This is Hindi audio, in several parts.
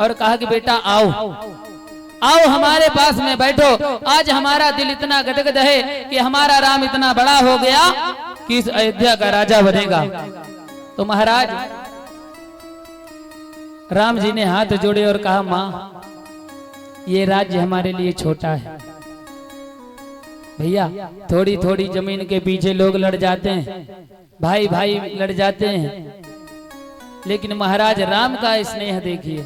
और कहा कि बेटा आओ आओ हमारे पास में बैठो। आज हमारा दिल इतना गदगद है कि हमारा राम इतना बड़ा हो गया कि इस अयोध्या का राजा बनेगा। तो महाराज राम जी ने हाथ जोड़े और कहा, माँ ये राज्य हमारे लिए छोटा है। भैया थोड़ी थोड़ी जमीन के पीछे लोग लड़ जाते हैं, भाई भाई लड़ जाते हैं, लेकिन महाराज राम का स्नेह देखिए,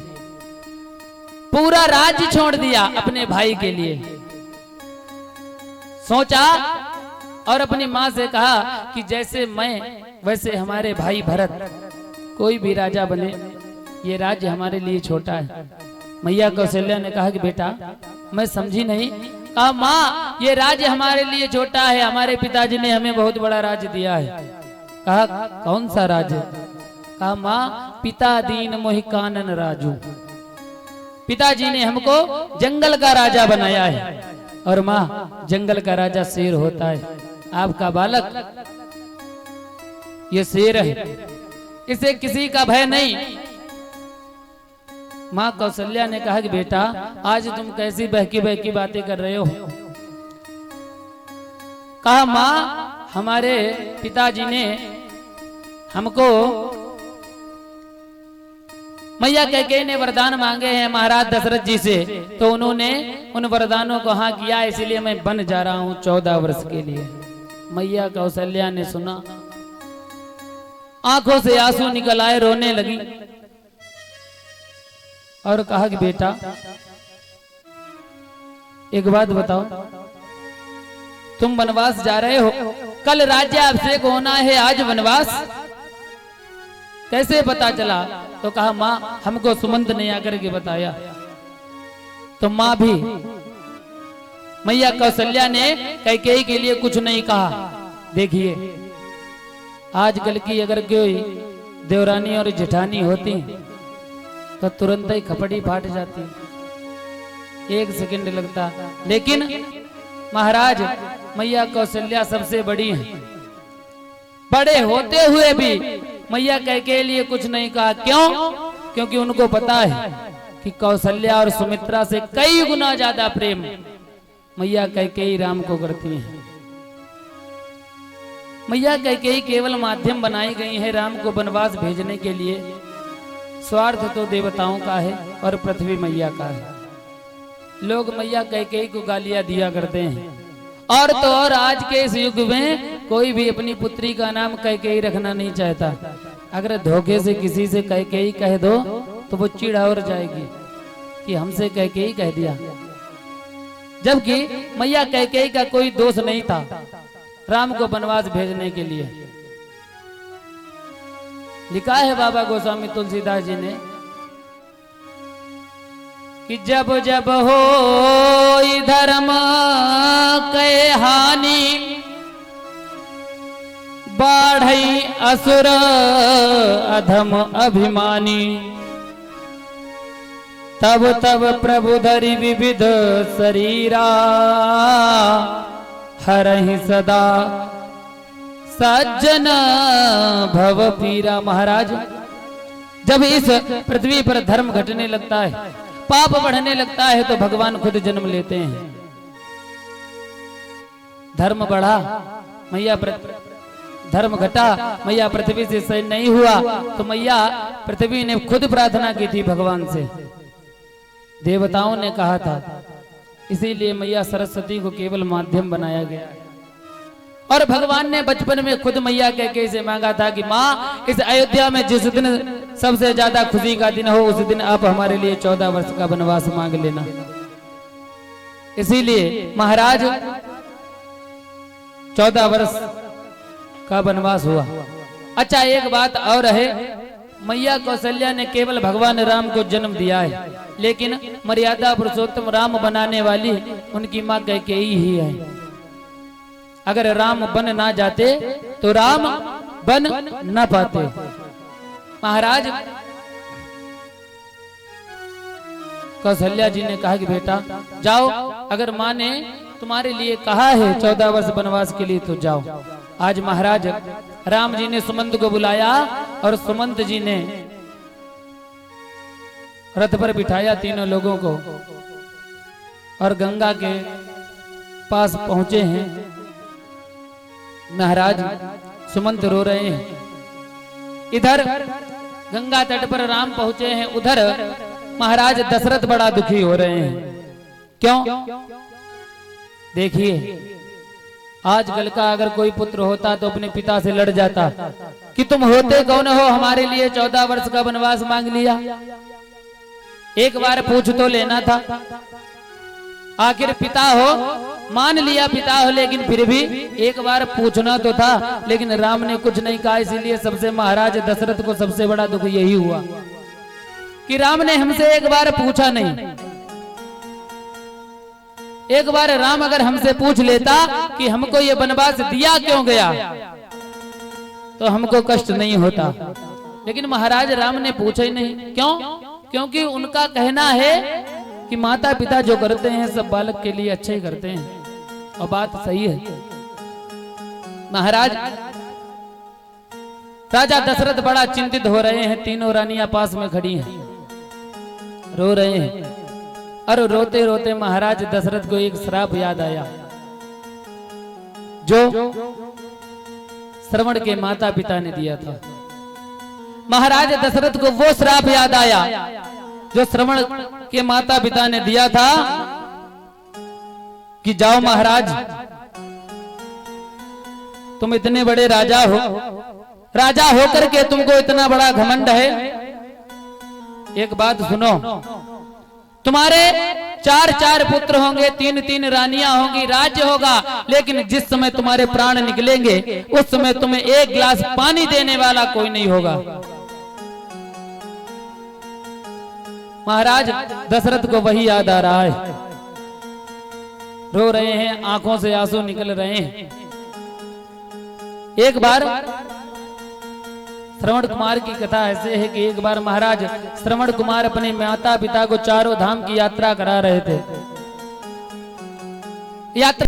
पूरा राज्य छोड़ दिया अपने भाई के लिए। सोचा और अपनी माँ से कहा कि जैसे मैं वैसे हमारे भाई भरत, कोई भी राजा बने, ये राज्य हमारे लिए छोटा है। मैया कौशल्या ने कहा कि बेटा मैं समझी नहीं। कहा माँ ये राज्य हमारे लिए छोटा है, हमारे पिताजी ने हमें बहुत बड़ा राज्य दिया है। कहा कौन सा राज्य? कहा माँ पिता दीन मोहि कानन राजू, पिताजी ने हमको जंगल का राजा बनाया है। और माँ जंगल का राजा शेर होता है, आपका बालक ये शेर है, इसे किसी का भय नहीं। माँ कौशल्या ने कहा कि बेटा आज तुम कैसी बहकी बहकी बातें कर रहे हो? कहा माँ हमारे पिताजी ने हमको, मैया कैकेयी ने वरदान मांगे हैं महाराज दशरथ जी से, तो उन्होंने उन वरदानों को हाँ किया, इसलिए मैं बन जा रहा हूं 14 वर्ष के लिए। मैया कौशल्या ने सुना, आंखों से आंसू निकल आए, रोने लगी और कहा कि बेटा एक बात बताओ, तुम वनवास जा रहे हो, कल राज्याभिषेक होना है, आज वनवास कैसे पता चला? तो कहा माँ हमको सुमंत ने आकर के बताया। तो माँ भी, मैया कौशल्या ने कैकेयी के लिए कुछ नहीं कहा। देखिए आजकल की अगर कोई देवरानी और जेठानी होती तो तुरंत ही खपड़ी फाट जाती, 1 सेकंड लगता। लेकिन महाराज मैया कौशल्या सबसे बड़ी हैं, बड़े होते हुए भी मैया कैकेयी लिए कुछ नहीं कहा। क्यों? क्योंकि उनको पता है कि कौशल्या और सुमित्रा से कई गुना ज्यादा प्रेम मैया कैकेयी राम को करती हैं। मैया कैकेयी केवल माध्यम बनाई गई है राम को वनवास भेजने के लिए, स्वार्थ तो देवताओं का है और पृथ्वी मैया का है। लोग मैया कैकेयी को गालियां दिया करते हैं, और तो और आज के इस युग में कोई भी अपनी पुत्री का नाम कैकेयी रखना नहीं चाहता। अगर धोखे से किसी से कैकेयी कह दो तो वो चिढ़ और जाएगी कि हमसे कैकेयी कह दिया, जबकि मैया कैकेयी का कोई दोष नहीं था राम को वनवास भेजने के लिए। लिखा है बाबा गोस्वामी तुलसीदास जी ने कि जब जब हो धर्म के हानि, बाढ़ई असुर अधम अभिमानी, तब तब प्रभु धरि विविध शरीरा, हरहि सदा सज्जन भव पीरा। महाराज जब इस पृथ्वी पर धर्म घटने लगता है, पाप बढ़ने लगता है, तो भगवान खुद जन्म लेते हैं। धर्म बढ़ा, मैया धर्म घटा, मैया पृथ्वी से सही नहीं हुआ, तो मैया पृथ्वी ने खुद प्रार्थना की थी भगवान से, देवताओं ने कहा था। इसीलिए मैया सरस्वती को केवल माध्यम बनाया गया। और भगवान ने बचपन में खुद मैया कैकेयी से मांगा था कि माँ इस अयोध्या में जिस दिन सबसे ज्यादा खुशी का दिन हो, उस दिन आप हमारे लिए 14 वर्ष का वनवास मांग लेना। इसीलिए महाराज 14 वर्ष का वनवास हुआ। अच्छा एक बात और है, मैया कौशल्या ने केवल भगवान राम को जन्म दिया है, लेकिन मर्यादा पुरुषोत्तम राम बनाने वाली उनकी माँ कैकेयी ही है। अगर राम बन ना जाते तो राम बन न पाते। महाराज कौशल्या जी ने कहा कि बेटा जाओ, अगर माँ ने तुम्हारे लिए कहा है 14 वर्ष वनवास के लिए तो जाओ। आज महाराज राम जी ने सुमंत को बुलाया और सुमंत जी ने रथ पर बिठाया तीनों लोगों को और गंगा के पास पहुंचे हैं। महाराज सुमंत रो रहे हैं। इधर गंगा तट पर राम पहुंचे हैं, उधर महाराज दशरथ बड़ा दुखी हो रहे हैं। क्यों? देखिए, आजकल का अगर कोई पुत्र होता तो अपने पिता से लड़ जाता कि तुम होते कौन हो, हमारे लिए 14 वर्ष का वनवास मांग लिया। एक बार पूछ तो लेना था। आखिर पिता हो, मान लिया पिता हो, लेकिन फिर भी एक बार पूछना तो था। लेकिन राम ने कुछ नहीं कहा, इसीलिए सबसे महाराज दशरथ को सबसे बड़ा दुख यही हुआ कि राम ने हमसे एक बार पूछा नहीं। एक बार राम अगर हमसे पूछ लेता कि हमको ये वनवास दिया क्यों गया, तो हमको कष्ट नहीं होता। लेकिन महाराज राम ने पूछा ही नहीं। क्यों? क्योंकि उनका कहना है कि माता पिता जो करते हैं सब बालक के लिए अच्छे ही करते हैं, और बात सही है। महाराज राजा दशरथ बड़ा चिंतित हो रहे हैं। तीनों रानियां पास में खड़ी हैं, रो रहे हैं। और रोते रोते महाराज दशरथ को एक श्राप याद आया जो श्रवण के माता पिता ने दिया था। महाराज दशरथ को वो श्राप याद आया जो श्रवण के माता पिता ने दिया था कि जाओ महाराज, तुम इतने बड़े राजा हो, राजा होकर के तुमको इतना बड़ा घमंड है। एक बात सुनो, तुम्हारे 4 पुत्र होंगे, 3 रानियां होंगी, राज्य होगा, लेकिन जिस समय तुम्हारे प्राण निकलेंगे उस समय तुम्हें एक गिलास पानी देने वाला कोई नहीं होगा। महाराज दशरथ को वही याद आ रहा है, रो रहे हैं, आंखों से आंसू निकल रहे हैं। एक बार श्रवण कुमार की कथा ऐसे है कि एक बार महाराज श्रवण कुमार अपने माता पिता को 4 धाम की यात्रा करा रहे थे। यात्रा